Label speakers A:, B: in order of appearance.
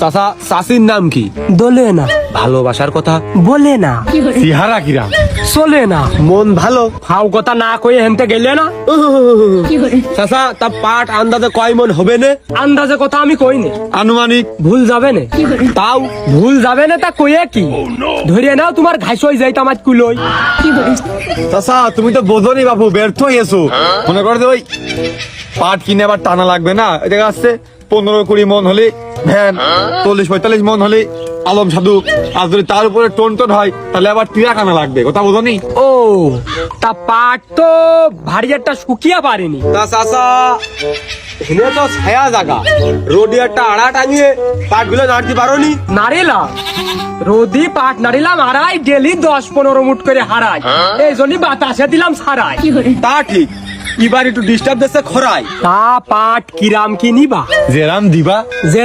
A: চাচা চাচির নাম কি?
B: দোলে না,
A: ভালোবাসার কথা
B: বলে না,
A: চেহারা কিরা?
B: চলে না,
A: মন ভালো?
B: ফাও কথা না কয়ে হেনতে গেলে না।
A: চাচা তা পাট আন্দাজে কয় মন হবে না?
B: আন্দাজে কথা আমি কইনি,
A: আনুমানিক
B: ভুল যাবে না।
A: তাও?
B: ভুল যাবে না তা কয়ে কি ধরিয়ে নাও, তোমার ঘাস হয়ে যাই তামাজ কুলোই।
A: চাচা তুমি তো বোঝনি বাবু, ব্যর্থ হয়েছো। মনে করে যে ওই পাট কিনে আবার টানা লাগবে না, এটা আসছে 15-20 মন হলে ভ্যান, 40-45 মন হলে আলম সাধু, আর যদি তার উপরে টোন টোন হয় তাহলে আবার টিরা কানা লাগবে, কথা বোঝনি?
B: ও তা পাট তো ভারী একটা শুকিয়া পারেনি।
A: তা চাচা এখানে তো ছায়া জায়গা, রোডে একটা আড়া টাঙিয়ে পাট গুলো নাড়তে পারো নি?
B: নারিলাম রোদি পাট নারিলাম হারাই, ডেলি 10-15 মুঠ করে হারাই, এই জন্যই বাতাসে দিলাম ছাড়াই।
A: তা ঠিক, এবার একটু ডিস্টার্ব দিচ্ছে খরায়।
B: তা পাট কিরাম কি নিবা?
A: যেরাম দিবা
B: যে